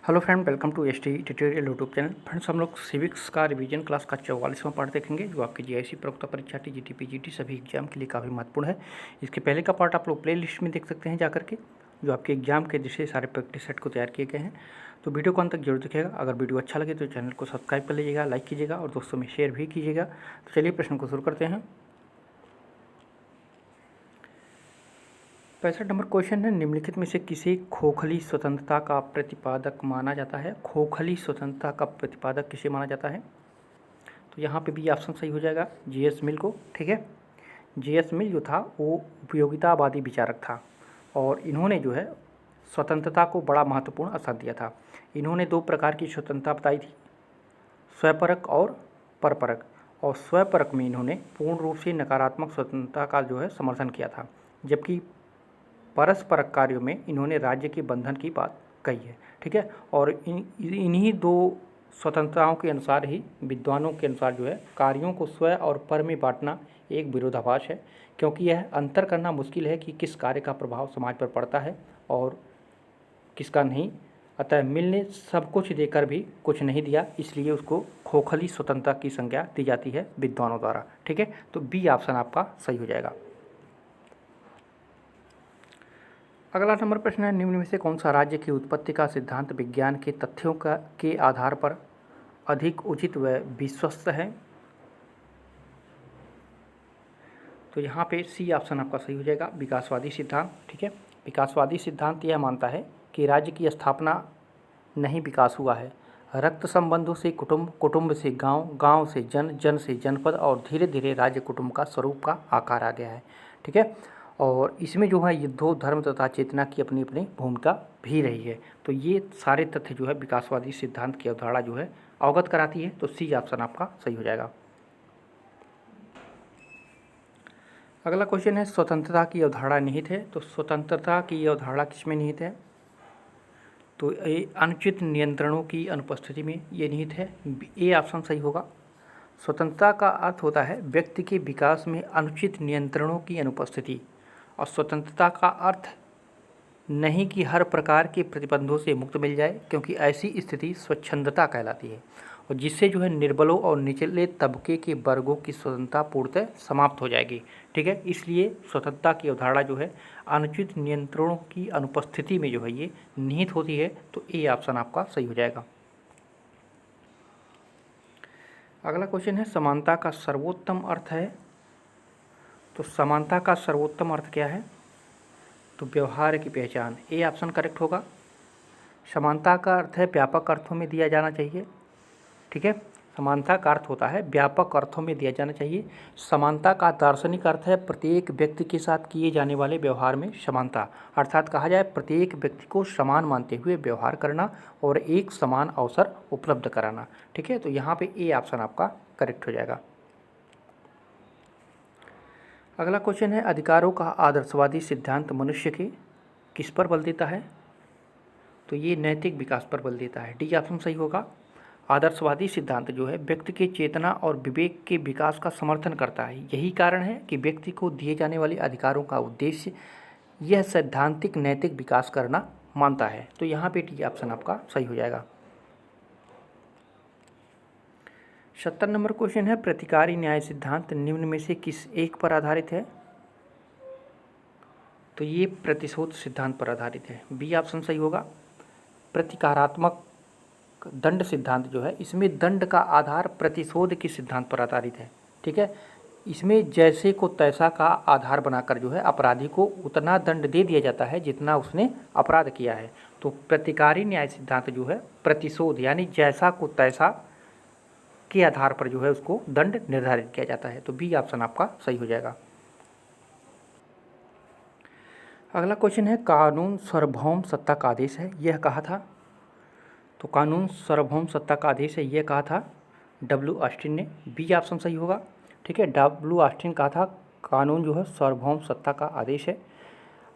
Hello friend, welcome to S T tutorial YouTube channel. Friends, हम लोग civics का revision class का 44वां part देखेंगे, जो आपकी जीआईसी प्रवक्ता परीक्षा टी जीटी सभी एग्जाम के लिए काफ़ी महत्वपूर्ण है। इसके पहले का पार्ट आप लोग प्ले लिस्ट में देख सकते हैं जाकर के, जो आपके एग्जाम के जैसे सारे प्रैक्टिस सेट को तैयार किए गए हैं। तो वीडियो को अंत तक जरूर देखिएगा। अगर वीडियो अच्छा लगे तो चैनल को सब्सक्राइब कर लीजिएगा, लाइक कीजिएगा और दोस्तों में शेयर भी कीजिएगा। तो चलिए प्रश्न को शुरू करते हैं। 65 नंबर क्वेश्चन है, निम्नलिखित में से किसे खोखली स्वतंत्रता का प्रतिपादक माना जाता है? खोखली स्वतंत्रता का प्रतिपादक किसे माना जाता है? तो यहाँ पे भी ऑप्शन सही हो जाएगा, जीएस मिल को। ठीक है, जीएस मिल जो था वो उपयोगितावादी विचारक था और इन्होंने जो है स्वतंत्रता को बड़ा महत्वपूर्ण स्थान दिया था। इन्होंने दो प्रकार की स्वतंत्रता बताई थी, स्वयंपरक और परपरक। और स्वयंपरक में इन्होंने पूर्ण रूप से नकारात्मक स्वतंत्रता का जो है समर्थन किया था, जबकि परस्परक कार्यों में इन्होंने राज्य के बंधन की बात कही है। ठीक है, और इन्हीं दो स्वतंत्रताओं के अनुसार ही विद्वानों के अनुसार जो है कार्यों को स्व और पर में बांटना एक विरोधाभास है, क्योंकि यह अंतर करना मुश्किल है कि किस कार्य का प्रभाव समाज पर पड़ता है और किसका नहीं। अतः मिल ने सब कुछ देकर भी कुछ नहीं दिया, इसलिए उसको खोखली स्वतंत्रता की संज्ञा दी जाती है विद्वानों द्वारा। ठीक है, तो बी ऑप्शन आपका सही हो जाएगा। अगला नंबर प्रश्न है, निम्न में से कौन सा राज्य की उत्पत्ति का सिद्धांत विज्ञान के तथ्यों के आधार पर अधिक उचित व विश्वस्त है? तो यहाँ पे सी ऑप्शन आपका सही हो जाएगा, विकासवादी सिद्धांत। ठीक है, विकासवादी सिद्धांत यह मानता है कि राज्य की स्थापना नहीं विकास हुआ है, रक्त संबंधों से कुटुंब, कुटुंब से गांव, गांव से जन, जन से जनपद और धीरे धीरे राज्य कुटुंब का स्वरूप का आकार आ गया है। ठीक है, और इसमें जो है युद्धों, धर्म तथा चेतना की अपनी अपनी भूमिका भी रही है। तो ये सारे तथ्य जो है विकासवादी सिद्धांत की अवधारणा जो है अवगत कराती है। तो सी ऑप्शन आपका सही हो जाएगा। अगला क्वेश्चन है, स्वतंत्रता की अवधारणा निहित है। तो स्वतंत्रता की अवधारणा किसमें निहित है? तो ये अनुचित नियंत्रणों की अनुपस्थिति में ये निहित है। ए ऑप्शन सही होगा। स्वतंत्रता का अर्थ होता है व्यक्ति के विकास में अनुचित नियंत्रणों की अनुपस्थिति, और स्वतंत्रता का अर्थ नहीं कि हर प्रकार के प्रतिबंधों से मुक्त मिल जाए, क्योंकि ऐसी स्थिति स्वच्छंदता कहलाती है, और जिससे जो है निर्बलों और निचले तबके के वर्गों की स्वतंत्रता पूर्णतः समाप्त हो जाएगी। ठीक है, इसलिए स्वतंत्रता की अवधारणा जो है अनुचित नियंत्रणों की अनुपस्थिति में जो है ये निहित होती है। तो ए ऑप्शन आपका सही हो जाएगा। अगला क्वेश्चन है, समानता का सर्वोत्तम अर्थ है। तो समानता का सर्वोत्तम अर्थ क्या है? तो व्यवहार की पहचान। ए ऑप्शन करेक्ट होगा। समानता का अर्थ है व्यापक अर्थों में दिया जाना चाहिए। ठीक है, समानता का अर्थ होता है व्यापक अर्थों में दिया जाना चाहिए। समानता का दार्शनिक अर्थ है प्रत्येक व्यक्ति के साथ किए जाने वाले व्यवहार में समानता, अर्थात कहा जाए प्रत्येक व्यक्ति को समान मानते हुए व्यवहार करना और एक समान अवसर उपलब्ध कराना। ठीक है, तो यहाँ पे ए ऑप्शन आपका करेक्ट हो जाएगा। अगला क्वेश्चन है, अधिकारों का आदर्शवादी सिद्धांत मनुष्य के किस पर बल देता है? तो ये नैतिक विकास पर बल देता है। डी ऑप्शन सही होगा। आदर्शवादी सिद्धांत जो है व्यक्ति के चेतना और विवेक के विकास का समर्थन करता है। यही कारण है कि व्यक्ति को दिए जाने वाले अधिकारों का उद्देश्य यह सैद्धांतिक नैतिक विकास करना मानता है। तो यहाँ पे डी ऑप्शन आपका सही हो जाएगा। 70 नंबर क्वेश्चन है, प्रतिकारी न्याय सिद्धांत निम्न में से किस एक पर आधारित है? तो ये प्रतिशोध सिद्धांत पर आधारित है। बी ऑप्शन सही होगा। प्रतिकारात्मक दंड सिद्धांत जो है इसमें दंड का आधार प्रतिशोध के सिद्धांत पर आधारित है। ठीक है, इसमें जैसे को तैसा का आधार बनाकर जो है अपराधी को उतना दंड दे दिया जाता है जितना उसने अपराध किया है। तो प्रतिकारी न्याय सिद्धांत जो है प्रतिशोध यानी जैसा को तैसा के आधार पर जो है उसको दंड निर्धारित किया जाता है। तो बी ऑप्शन आपका सही हो जाएगा। अगला क्वेश्चन है, कानून सार्वभौम सत्ता का आदेश है, यह कहा था? तो कानून सार्वभौम सत्ता का आदेश है, यह कहा था डब्ल्यू ऑस्टिन ने। बी ऑप्शन सही होगा। ठीक है, डब्ल्यू ऑस्टिन कहा था कानून जो है सार्वभौम सत्ता का आदेश है।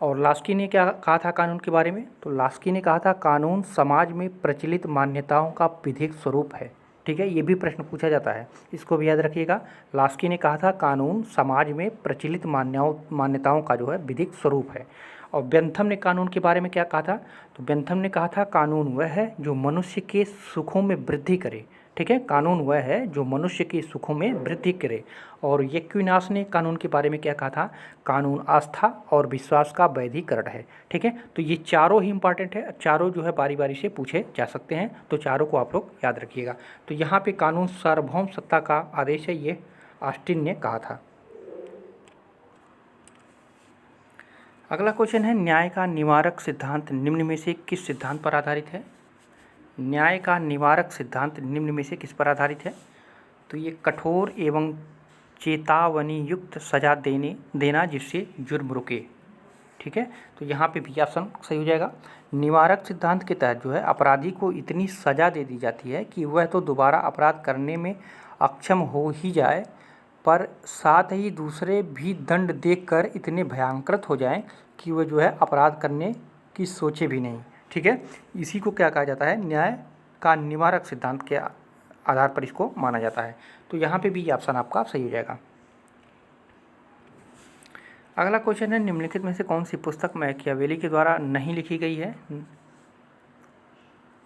और लास्की ने क्या कहा था कानून के बारे में? तो लास्की ने कहा था कानून समाज में प्रचलित मान्यताओं का विधिक स्वरूप है। ठीक है, ये भी प्रश्न पूछा जाता है, इसको भी याद रखिएगा। लास्की ने कहा था कानून समाज में प्रचलित मान्यताओं का जो है विधिक स्वरूप है। और बेंथम ने कानून के बारे में क्या कहा था? तो बेंथम ने कहा था कानून वह है जो मनुष्य के सुखों में वृद्धि करे। ठीक है, कानून वह है जो मनुष्य के सुखों में वृद्धि करे। और एक्विनास ने कानून के बारे में क्या कहा था? कानून आस्था और विश्वास का वैधीकरण है। ठीक है, तो ये चारों ही इंपॉर्टेंट है, चारों जो है बारी बारी से पूछे जा सकते हैं, तो चारों को आप लोग याद रखिएगा। तो यहाँ पे कानून सार्वभौम सत्ता का आदेश है, ये ऑस्टिन ने कहा था। अगला क्वेश्चन है, न्याय का निवारक सिद्धांत निम्न में से किस सिद्धांत पर आधारित है? न्याय का निवारक सिद्धांत निम्न में से किस पर आधारित है? तो ये कठोर एवं चेतावनी युक्त सजा देना जिससे जुर्म रुके। ठीक है, तो यहाँ पे भी ऑप्शन सही हो जाएगा। निवारक सिद्धांत के तहत जो है अपराधी को इतनी सजा दे दी जाती है कि वह तो दोबारा अपराध करने में अक्षम हो ही जाए, पर साथ ही दूसरे भी दंड देखकर इतने भयंकर हो जाएं कि वह जो है अपराध करने की सोचे भी नहीं। ठीक है, इसी को क्या कहा जाता है? न्याय का निवारक सिद्धांत के आधार पर इसको माना जाता है। तो यहाँ पे भी ऑप्शन आपका सही हो जाएगा। अगला क्वेश्चन है, निम्नलिखित में से कौन सी पुस्तक मैकियावेली के द्वारा नहीं लिखी गई है?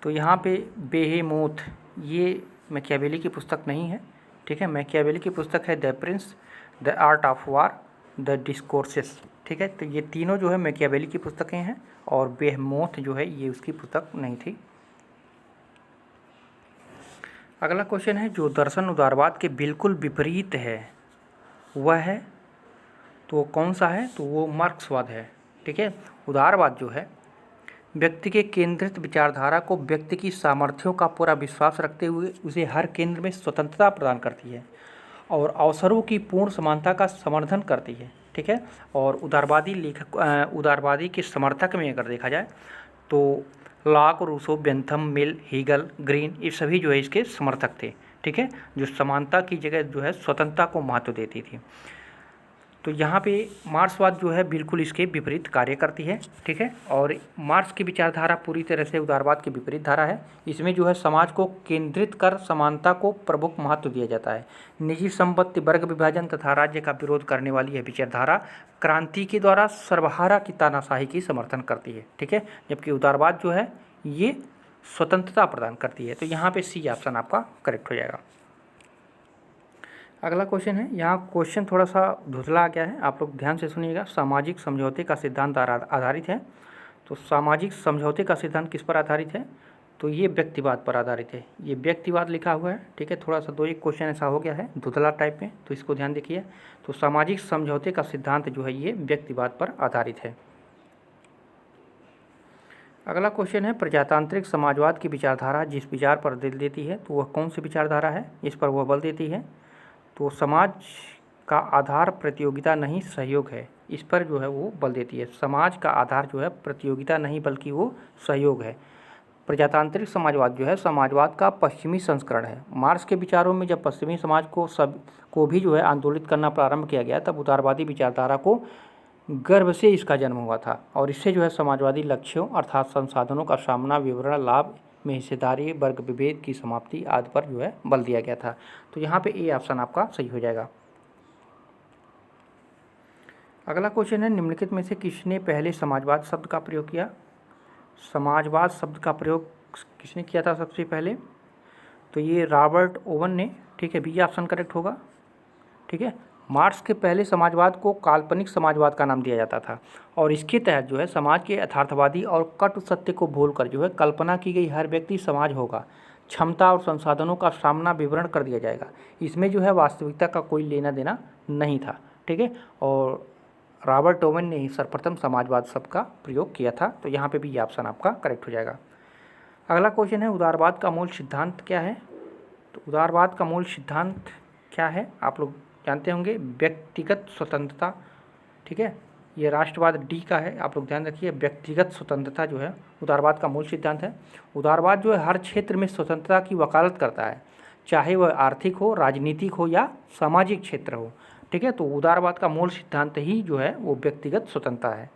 तो यहाँ पे बेहेमोथ, ये मैकियावेली की पुस्तक नहीं है। ठीक है, मैकियावेली की पुस्तक है the Prince, the art of war, the discourses. ठीक है, तो ये तीनों जो है मैकियावेली की पुस्तकें हैं, और बेहेमोथ जो है ये उसकी पुस्तक नहीं थी। अगला क्वेश्चन है, जो दर्शन उदारवाद के बिल्कुल विपरीत है वह है, तो कौन सा है? तो वो मार्क्सवाद है। ठीक है, उदारवाद जो है व्यक्ति के केंद्रित विचारधारा को व्यक्ति की सामर्थ्यों का पूरा विश्वास रखते हुए उसे हर केंद्र में स्वतंत्रता प्रदान करती है और अवसरों की पूर्ण समानता का समर्थन करती है। ठीक है, और उदारवादी के समर्थक में अगर देखा जाए तो लॉक, रूसो, बेंथम, मिल, हीगल, ग्रीन, ये सभी जो है इसके समर्थक थे। ठीक है, जो समानता की जगह जो है स्वतंत्रता को महत्व देती थी। तो यहाँ पे मार्क्सवाद जो है बिल्कुल इसके विपरीत कार्य करती है। ठीक है, और मार्क्स की विचारधारा पूरी तरह से उदारवाद की विपरीत धारा है। इसमें जो है समाज को केंद्रित कर समानता को प्रमुख महत्व दिया जाता है। निजी संपत्ति, वर्ग विभाजन तथा राज्य का विरोध करने वाली यह विचारधारा क्रांति के द्वारा सर्वहारा की तानाशाही की समर्थन करती है। ठीक है, जबकि उदारवाद जो है ये स्वतंत्रता प्रदान करती है। तो यहाँ पर सी ऑप्शन आपका करेक्ट हो जाएगा। अगला क्वेश्चन है, यहाँ क्वेश्चन थोड़ा सा धुंधला आ गया है, आप लोग ध्यान से सुनिएगा। सामाजिक समझौते का सिद्धांत आधारित है। तो सामाजिक समझौते का सिद्धांत किस पर आधारित है? तो ये व्यक्तिवाद पर आधारित है। ये व्यक्तिवाद लिखा हुआ है। ठीक है, थोड़ा सा दो एक क्वेश्चन ऐसा हो गया है धुंधला टाइप में, तो इसको ध्यान देखिए। तो सामाजिक समझौते का सिद्धांत जो है ये व्यक्तिवाद पर आधारित है। अगला क्वेश्चन है, प्रजातांत्रिक समाजवाद की विचारधारा जिस विचार पर बल देती है तो वह कौन सी विचारधारा है? इस पर वह बल देती है तो समाज का आधार प्रतियोगिता नहीं सहयोग है, इस पर जो है वो बल देती है। समाज का आधार जो है प्रतियोगिता नहीं बल्कि वो सहयोग है। प्रजातांत्रिक समाजवाद जो है समाजवाद का पश्चिमी संस्करण है। मार्क्स के विचारों में जब पश्चिमी समाज को भी जो है आंदोलित करना प्रारंभ किया गया तब उदारवादी विचारधारा को गर्भ से इसका जन्म हुआ था, और इससे जो है समाजवादी लक्ष्यों अर्थात संसाधनों का सामना, विवरण, लाभ में हिस्सेदारी, वर्ग विभेद की समाप्ति आदि पर जो है बल दिया गया था। तो यहाँ पे ए ऑप्शन आपका सही हो जाएगा। अगला क्वेश्चन है, निम्नलिखित में से किसने पहले समाजवाद शब्द का प्रयोग किया? समाजवाद शब्द का प्रयोग किसने किया था सबसे पहले? तो ये रॉबर्ट ओवन ने। ठीक है, बी ऑप्शन करेक्ट होगा। ठीक है, मार्क्स के पहले समाजवाद को काल्पनिक समाजवाद का नाम दिया जाता था, और इसके तहत जो है समाज के यथार्थवादी और कटु सत्य को भूलकर जो है कल्पना की गई हर व्यक्ति समाज होगा, क्षमता और संसाधनों का सामना विवरण कर दिया जाएगा। इसमें जो है वास्तविकता का कोई लेना देना नहीं था। ठीक है, और रॉबर्ट ओवन ने ही सर्वप्रथम समाजवाद शब्द का प्रयोग किया था। तो यहाँ पे भी ये ऑप्शन आपका करेक्ट हो जाएगा। अगला क्वेश्चन है, उदारवाद का मूल सिद्धांत क्या है? तो उदारवाद का मूल सिद्धांत क्या है आप लोग जानते होंगे, व्यक्तिगत स्वतंत्रता। ठीक है, ये राष्ट्रवाद डी का है, आप लोग ध्यान रखिए। व्यक्तिगत स्वतंत्रता जो है उदारवाद का मूल सिद्धांत है। उदारवाद जो है हर क्षेत्र में स्वतंत्रता की वकालत करता है, चाहे वह आर्थिक हो, राजनीतिक हो या सामाजिक क्षेत्र हो। ठीक है, तो उदारवाद का मूल सिद्धांत ही जो है वो व्यक्तिगत स्वतंत्रता है।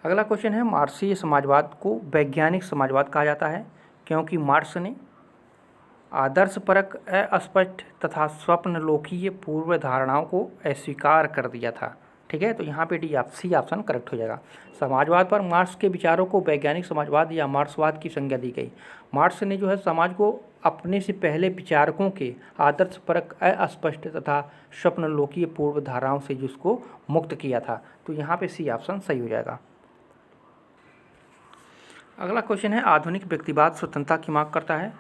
अगला क्वेश्चन है, मार्क्सीय समाजवाद को वैज्ञानिक समाजवाद कहा जाता है क्योंकि मार्क्स ने आदर्शपरक, अस्पष्ट तथा स्वप्नलोकीय पूर्व धारणाओं को अस्वीकार कर दिया था। ठीक है, तो यहाँ पे सी ऑप्शन करेक्ट हो जाएगा। समाजवाद पर मार्क्स के विचारों को वैज्ञानिक समाजवाद या मार्क्सवाद की संज्ञा दी गई। मार्क्स ने जो है समाज को अपने से पहले विचारकों के आदर्शपरक, अस्पष्ट तथा स्वप्नलोकीय पूर्व धाराओं से जिसको मुक्त किया था। तो यहाँ पे सी ऑप्शन सही हो जाएगा। अगला क्वेश्चन है, आधुनिक व्यक्तिवाद स्वतंत्रता की मांग करता है।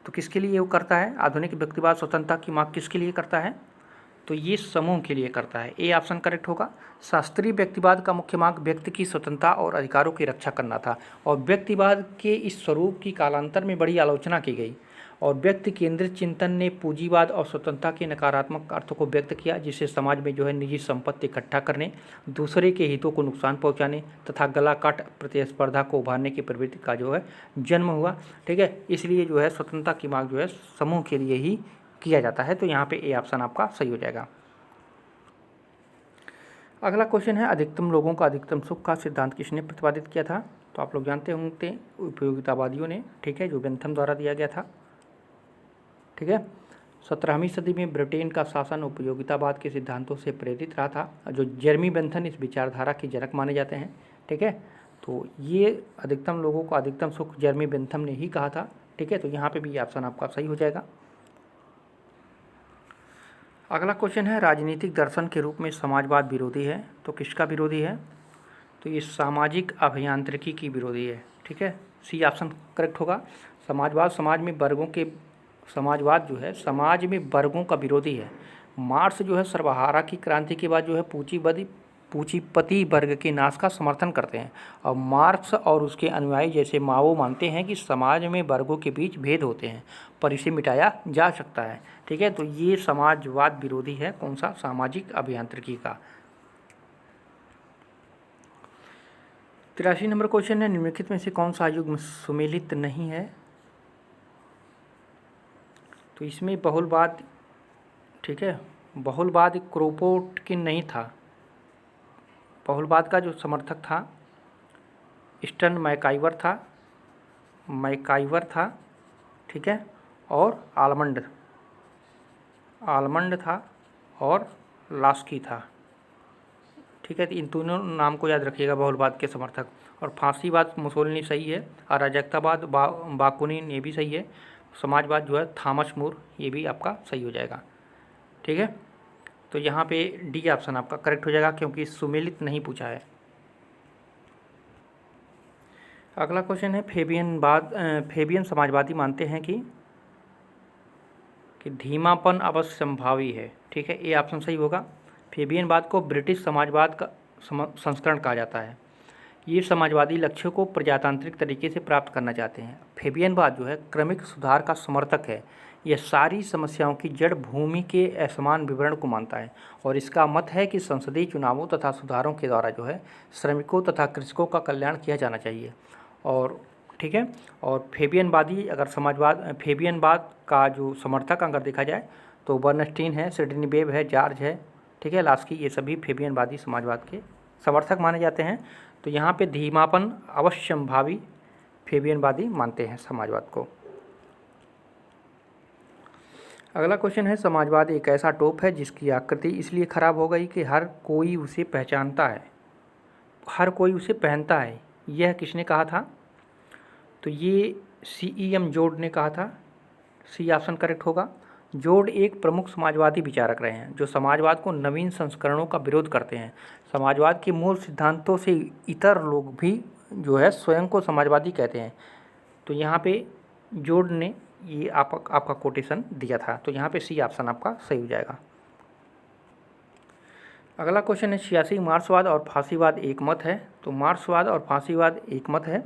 तो किसके लिए वो करता है? आधुनिक व्यक्तिवाद स्वतंत्रता की मांग किसके लिए करता है? तो ये समूह के लिए करता है। ए ऑप्शन करेक्ट होगा। शास्त्रीय व्यक्तिवाद का मुख्य मांग व्यक्ति की स्वतंत्रता और अधिकारों की रक्षा करना था, और व्यक्तिवाद के इस स्वरूप की कालांतर में बड़ी आलोचना की गई, और व्यक्ति केंद्रित चिंतन ने पूंजीवाद और स्वतंत्रता के नकारात्मक अर्थों को व्यक्त किया, जिससे समाज में जो है निजी संपत्ति इकट्ठा करने, दूसरे के हितों को नुकसान पहुंचाने तथा गला काट प्रतिस्पर्धा को उभारने की प्रवृत्ति का जो है जन्म हुआ। ठीक है, इसलिए जो है स्वतंत्रता की मांग जो है समूह के लिए ही किया जाता है। तो यहाँ पे ए ऑप्शन आपका सही हो जाएगा। अगला क्वेश्चन है, अधिकतम लोगों का अधिकतम सुख का सिद्धांत किसने प्रतिपादित किया था? तो आप लोग जानते होंगे उपयोगितावादियों ने, ठीक है, जो बेंथम द्वारा दिया गया था। ठीक है, 17वीं सदी में ब्रिटेन का शासन उपयोगितावाद के सिद्धांतों से प्रेरित रहा था, जो जेरेमी बेंथम इस विचारधारा के जनक माने जाते हैं। ठीक है, तो ये अधिकतम लोगों को अधिकतम सुख जेरेमी बेंथम ने ही कहा था। ठीक है, तो यहाँ पे भी ऑप्शन आपका सही हो जाएगा। अगला क्वेश्चन है, राजनीतिक दर्शन के रूप में समाजवाद विरोधी है। तो किसका विरोधी है? तो ये सामाजिक अभियांत्रिकी की विरोधी है। ठीक है, सी ऑप्शन करेक्ट होगा। समाजवाद जो है समाज में वर्गों का विरोधी है। मार्क्स जो है सर्वहारा की क्रांति के बाद जो है पूंजीपति वर्ग के नाश का समर्थन करते हैं, और मार्क्स और उसके अनुयायी जैसे माओ मानते हैं कि समाज में वर्गों के बीच भेद होते हैं, पर इसे मिटाया जा सकता है। ठीक है, तो ये समाजवाद विरोधी है। कौन सा? सामाजिक अभियांत्रिकी का। 83 नंबर क्वेश्चन है, निम्नलिखित में से कौन सा युग्म सुमेलित नहीं है? तो इसमें बहुलवाद, ठीक है, बहुलवाद क्रोपोटकिन नहीं था। बहुलवाद का जो समर्थक था स्टर्न मैकाइवर था। ठीक है, और आलमंड था और लास्की था। ठीक है, तो इन तीनों नाम को याद रखिएगा बहुलवाद के समर्थक। और फांसीवाद मुसोलिनी सही है। अराजकतावाद बाकुनिन ये भी सही है। समाजवाद जो है थॉमस मूर, ये भी आपका सही हो जाएगा। ठीक है, तो यहाँ पे डी ऑप्शन आपका करेक्ट हो जाएगा, क्योंकि सुमेलित नहीं पूछा है। अगला क्वेश्चन है, फेबियन समाजवादी मानते हैं कि धीमापन अवश्य संभावी है। ठीक है, ये ऑप्शन सही होगा। फेबियनवाद को ब्रिटिश समाजवाद का संस्करण कहा जाता है। ये समाजवादी लक्ष्यों को प्रजातांत्रिक तरीके से प्राप्त करना चाहते हैं। फेबियनवाद जो है क्रमिक सुधार का समर्थक है। यह सारी समस्याओं की जड़ भूमि के असमान विवरण को मानता है, और इसका मत है कि संसदीय चुनावों तथा सुधारों के द्वारा जो है श्रमिकों तथा कृषकों का कल्याण किया जाना चाहिए। और ठीक है, और फेबियनवाद का जो समर्थक अगर देखा जाए तो बर्नस्टीन है, सिडनी वेब है, जॉर्ज है, ठीक है, लास्की, ये सभी फेबियनवादी समाजवाद के समर्थक माने जाते हैं। तो यहाँ पे धीमापन अवश्यंभावी फेबियनवादी मानते हैं समाजवाद को। अगला क्वेश्चन है, समाजवाद एक ऐसा टोप है जिसकी आकृति इसलिए खराब हो गई कि हर कोई उसे पहनता है। यह किसने कहा था? तो ये CEM जोड ने कहा था। सी ऑप्शन करेक्ट होगा। जोड एक प्रमुख समाजवादी विचारक रहे हैं, जो समाजवाद को नवीन संस्करणों का विरोध करते हैं। समाजवाद के मूल सिद्धांतों से इतर लोग भी जो है स्वयं को समाजवादी कहते हैं। तो यहाँ पे जोड ने ये आपका कोटेशन दिया था। तो यहाँ पे सी ऑप्शन आपका सही हो जाएगा। अगला क्वेश्चन है, 86 मार्क्सवाद और फांसीवाद एक मत है। तो मार्क्सवाद और फांसीवाद एक मत है।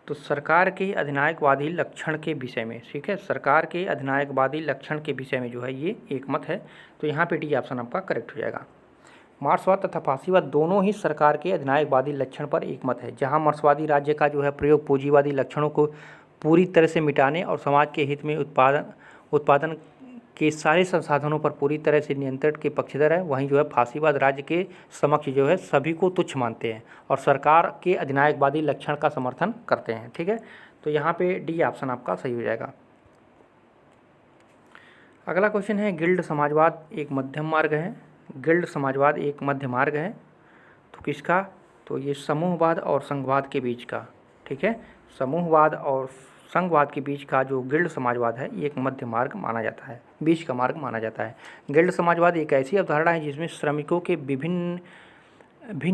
तो सरकार के अधिनायकवादी लक्षण के विषय में, ठीक है, सरकार के अधिनायकवादी लक्षण के विषय में जो है ये एक मत है। तो यहाँ पे डी ऑप्शन आपका करेक्ट हो जाएगा। मार्क्सवाद तथा फांसीवाद दोनों ही सरकार के अधिनायकवादी लक्षण पर एक मत है, जहाँ मार्क्सवादी राज्य का जो है प्रयोग पूंजीवादी लक्षणों को पूरी तरह से मिटाने और समाज के हित में उत्पादन के सारे संसाधनों पर पूरी तरह से नियंत्रण के पक्षधर है। वहीं जो है फांसीवाद राज्य के समक्ष जो है सभी को तुच्छ मानते हैं और सरकार के अधिनायकवादी लक्षण का समर्थन करते हैं। ठीक है, तो यहाँ पे डी ऑप्शन आपका सही हो जाएगा। अगला क्वेश्चन है, गिल्ड समाजवाद एक मध्यम मार्ग है। गिल्ड समाजवाद एक मध्य मार्ग है। तो किसका? तो ये समूहवाद और संघवाद के बीच का, ठीक है, समूहवाद और संघवाद के बीच का जो गिल्ड समाजवाद है ये एक मध्य मार्ग माना जाता है, बीच का मार्ग माना जाता है। गिल्ड समाजवाद एक ऐसी अवधारणा है जिसमें श्रमिकों के भिन्न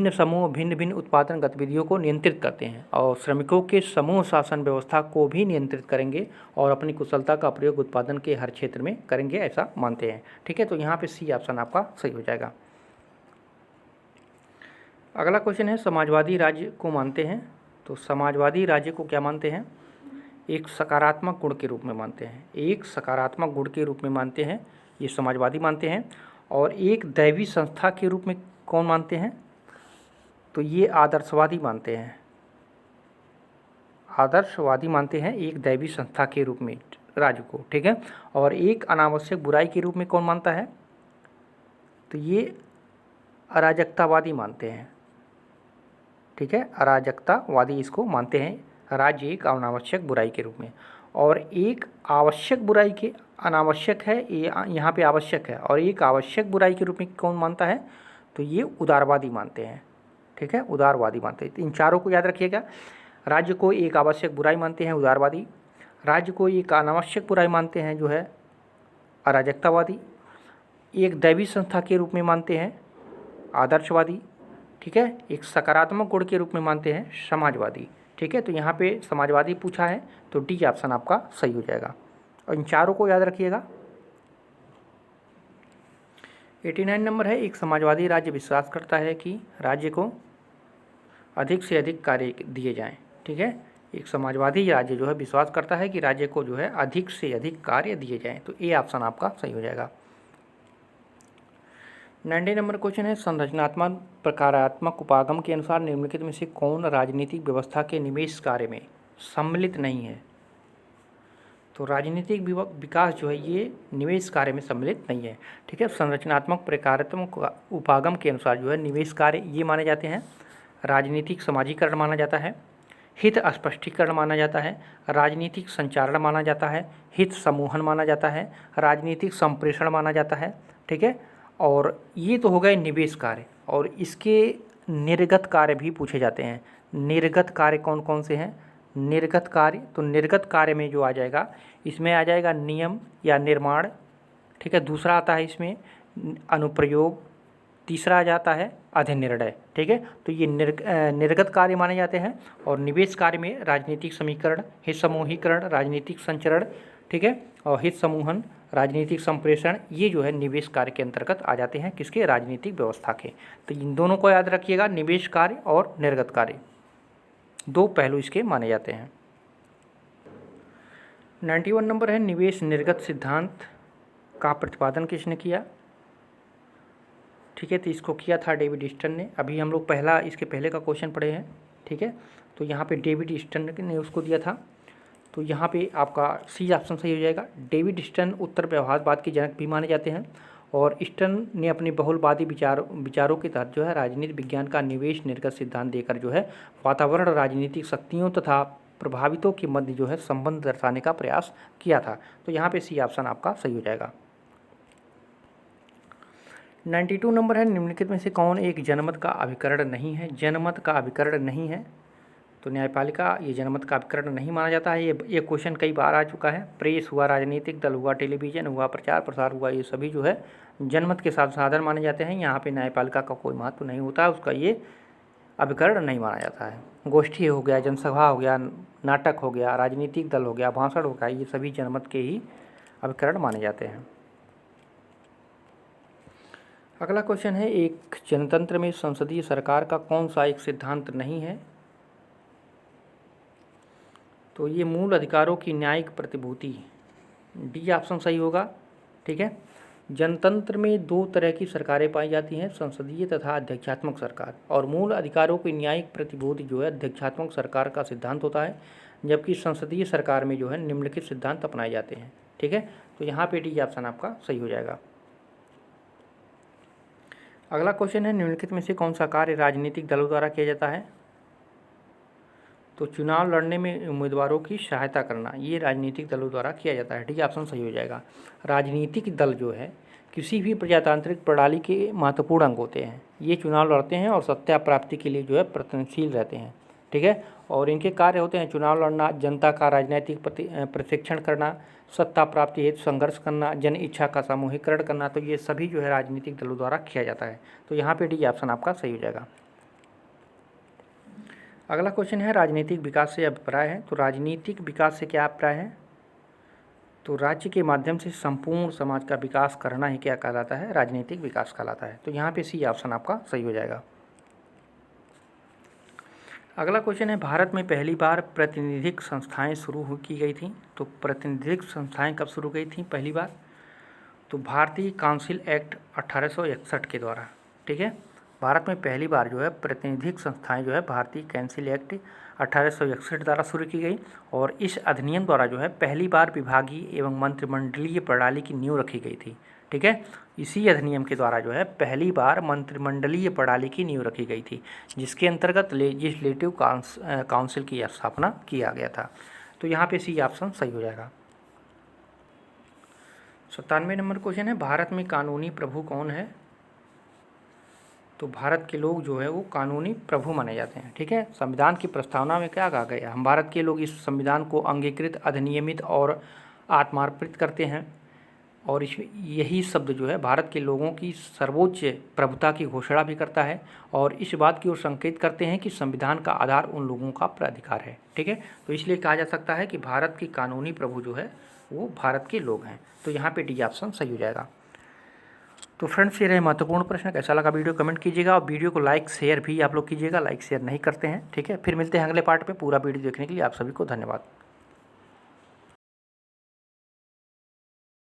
समूह भिन्न भिन्न उत्पादन गतिविधियों को नियंत्रित करते हैं और श्रमिकों के समूह शासन व्यवस्था को भी नियंत्रित करेंगे और अपनी कुशलता का प्रयोग उत्पादन के हर क्षेत्र में करेंगे, ऐसा मानते हैं, ठीक है। तो यहाँ पे सी ऑप्शन आपका सही हो जाएगा। अगला क्वेश्चन है, समाजवादी राज्य को मानते हैं। तो समाजवादी राज्य को क्या मानते हैं? एक सकारात्मक गुण के रूप में मानते हैं, एक सकारात्मक गुण के रूप में मानते हैं, ये समाजवादी मानते हैं। और एक दैवी संस्था के रूप में कौन मानते हैं? तो ये आदर्शवादी मानते हैं, आदर्शवादी मानते हैं एक दैवी संस्था के रूप में राज्य को, ठीक है। और एक अनावश्यक बुराई के रूप में कौन मानता है? तो ये अराजकतावादी मानते हैं, ठीक है, अराजकतावादी इसको मानते हैं, राज्य एक अनावश्यक बुराई के रूप में। और एक आवश्यक बुराई के, अनावश्यक है ये यहाँ पे आवश्यक है, और एक आवश्यक बुराई के रूप में कौन मानता है? तो ये उदारवादी मानते हैं, ठीक है, उदारवादी मानते हैं। इन चारों को याद रखिएगा, राज्य को एक आवश्यक बुराई मानते हैं उदारवादी, राज्य को एक अनावश्यक बुराई मानते हैं जो है अराजकतावादी, एक दैवी संस्था के रूप में मानते हैं आदर्शवादी, ठीक है, एक सकारात्मक गुण के रूप में मानते हैं समाजवादी, ठीक है। तो यहाँ पे समाजवादी पूछा है तो डी ऑप्शन आपका सही हो जाएगा। और इन चारों को याद रखिएगा। 89 नंबर है, एक समाजवादी राज्य विश्वास करता है कि राज्य को अधिक से अधिक कार्य दिए जाएं, ठीक है। एक समाजवादी राज्य जो है विश्वास करता है कि राज्य को जो है अधिक से अधिक कार्य दिए जाएं, तो ए ऑप्शन आपका सही हो जाएगा। 90 नंबर क्वेश्चन है, संरचनात्मक प्रकारात्मक उपागम के अनुसार निम्नलिखित में से कौन राजनीतिक व्यवस्था के निवेश कार्य में सम्मिलित नहीं है? तो राजनीतिक विकास जो है ये निवेश कार्य में सम्मिलित नहीं है, ठीक है। संरचनात्मक प्रकारात्मक उपागम के अनुसार जो है निवेश कार्य ये माने जाते हैं, राजनीतिक समाजीकरण माना जाता है, हित स्पष्टीकरण माना जाता है, राजनीतिक संचारण माना जाता है, हित समूहन माना जाता है, राजनीतिक संप्रेषण माना जाता है, ठीक है। और ये तो हो गए निवेश कार्य, और इसके निर्गत कार्य भी पूछे जाते हैं। निर्गत कार्य कौन कौन से हैं? निर्गत कार्य, तो निर्गत कार्य में जो आ जाएगा, इसमें आ जाएगा नियम या निर्माण, ठीक है, दूसरा आता है इसमें अनुप्रयोग, तीसरा आ जाता है अधिनिर्णय, ठीक है। तो ये निर्गत कार्य माने जाते हैं। और निवेश कार्य में राजनीतिक समीकरण, हित समूहीकरण, राजनीतिक संचरण, ठीक है, और हित समूहन, राजनीतिक संप्रेषण, ये जो है निवेश कार्य के अंतर्गत आ जाते हैं, किसके? राजनीतिक व्यवस्था के। तो इन दोनों को याद रखिएगा, निवेश कार्य और निर्गत कार्य, दो पहलू इसके माने जाते हैं। 91 नंबर है, निवेश निर्गत सिद्धांत का प्रतिपादन किसने किया? ठीक है, तो इसको किया था डेविड स्टर्न ने। अभी हम लोग इसके पहले का क्वेश्चन पढ़े हैं, ठीक है। तो यहाँ पे डेविड स्टर्न ने उसको दिया था, तो यहाँ पे आपका सी ऑप्शन सही हो जाएगा। डेविड स्टर्न उत्तर व्यवहारवाद के जनक भी माने जाते हैं, और स्टर्न ने अपने बहुलवादी विचारों के तहत जो है राजनीति विज्ञान का निवेश निर्गत सिद्धांत देकर जो है वातावरण, राजनीतिक शक्तियों तथा प्रभावितों के मध्य जो है संबंध दर्शाने का प्रयास किया था। तो यहाँ पे सी ऑप्शन आपका सही हो जाएगा। 92 नंबर है, निम्नलिखित में से कौन एक जनमत का अभिकरण नहीं है? जनमत का अभिकरण नहीं है, तो न्यायपालिका ये जनमत का अभिकरण नहीं माना जाता है। ये क्वेश्चन कई बार आ चुका है। प्रेस हुआ, राजनीतिक दल हुआ, टेलीविज़न हुआ, प्रचार प्रसार हुआ, ये सभी जो है जनमत के साधन माने जाते हैं। यहाँ पे न्यायपालिका का कोई महत्व नहीं होता है, उसका ये अभिकरण नहीं माना जाता है। गोष्ठी हो गया, जनसभा हो गया, नाटक हो गया, राजनीतिक दल हो गया, भाषण हो गया, ये सभी जनमत के ही अभिकरण माने जाते हैं। अगला क्वेश्चन है, एक जनतंत्र में संसदीय सरकार का कौन सा एक सिद्धांत नहीं है? तो ये मूल अधिकारों की न्यायिक प्रतिभूति, डी ऑप्शन सही होगा, ठीक है। जनतंत्र में दो तरह की सरकारें पाई जाती हैं, संसदीय तथा अध्यक्षात्मक सरकार। और मूल अधिकारों की न्यायिक प्रतिभूति जो है अध्यक्षात्मक सरकार का सिद्धांत होता है, जबकि संसदीय सरकार में जो है निम्नलिखित सिद्धांत अपनाए जाते हैं, ठीक है। तो यहाँ पे डी ऑप्शन आपका सही हो जाएगा। अगला क्वेश्चन है, निम्नलिखित में से कौन सा कार्य राजनीतिक दलों द्वारा किया जाता है? तो चुनाव लड़ने में उम्मीदवारों की सहायता करना, ये राजनीतिक दलों द्वारा किया जाता है, ठीक है, ऑप्शन सही हो जाएगा। राजनीतिक दल जो है किसी भी प्रजातांत्रिक प्रणाली के महत्वपूर्ण अंग होते हैं। ये चुनाव लड़ते हैं और सत्ता प्राप्ति के लिए जो है प्रयत्नशील रहते हैं, ठीक है। और इनके कार्य होते हैं चुनाव लड़ना, जनता का राजनीतिक प्रशिक्षण करना, सत्ता प्राप्ति हेतु संघर्ष करना, जन इच्छा का सामूहिकरण करना। तो ये सभी जो है राजनीतिक दलों द्वारा किया जाता है। तो यहाँ पे डी ऑप्शन आपका सही हो जाएगा। अगला क्वेश्चन है राजनीतिक विकास से अभिप्राय है। तो राजनीतिक विकास से क्या अभिप्राय है? तो राज्य के माध्यम से संपूर्ण समाज का विकास करना ही क्या कहलाता है? राजनीतिक विकास कहलाता है। तो यहाँ पे सी ऑप्शन आपका सही हो जाएगा। अगला क्वेश्चन है भारत में पहली बार प्रतिनिधिक संस्थाएं शुरू की गई थी। तो प्रतिनिधिक संस्थाएं कब शुरू गई थी पहली बार? तो भारतीय काउंसिल एक्ट 1861 के द्वारा, ठीक है। भारत में पहली बार जो है प्रतिनिधिक संस्थाएं जो है भारतीय काउंसिल एक्ट 1861 द्वारा शुरू की गई और इस अधिनियम द्वारा जो है पहली बार विभागीय एवं मंत्रिमंडलीय प्रणाली की नींव रखी गई थी, ठीक है। इसी अधिनियम के द्वारा जो है पहली बार मंत्रिमंडलीय प्रणाली की नींव रखी गई थी, जिसके अंतर्गत लेजिस्लेटिव काउंसिल की स्थापना किया गया था। तो यहाँ पे सी ऑप्शन सही हो जाएगा। 97 नंबर क्वेश्चन है भारत में कानूनी प्रभु कौन है? तो भारत के लोग जो है वो कानूनी प्रभु माने जाते हैं, ठीक है। संविधान की प्रस्तावना में क्या कहा गया? हम भारत के लोग इस संविधान को अंगीकृत, अधिनियमित और आत्मार्पित करते हैं। और इस यही शब्द जो है भारत के लोगों की सर्वोच्च प्रभुता की घोषणा भी करता है और इस बात की ओर संकेत करते हैं कि संविधान का आधार उन लोगों का प्राधिकार है, ठीक है। तो इसलिए कहा जा सकता है कि भारत की कानूनी प्रभु जो है वो भारत के लोग हैं। तो यहाँ पे डी ऑप्शन सही हो जाएगा। तो फ्रेंड्स ये रहे महत्वपूर्ण प्रश्न। कैसा लगा वीडियो कमेंट कीजिएगा और वीडियो को लाइक शेयर भी आप लोग कीजिएगा। लाइक शेयर नहीं करते हैं, ठीक है। फिर मिलते हैं अगले पार्ट में। पूरा वीडियो देखने के लिए आप सभी को धन्यवाद।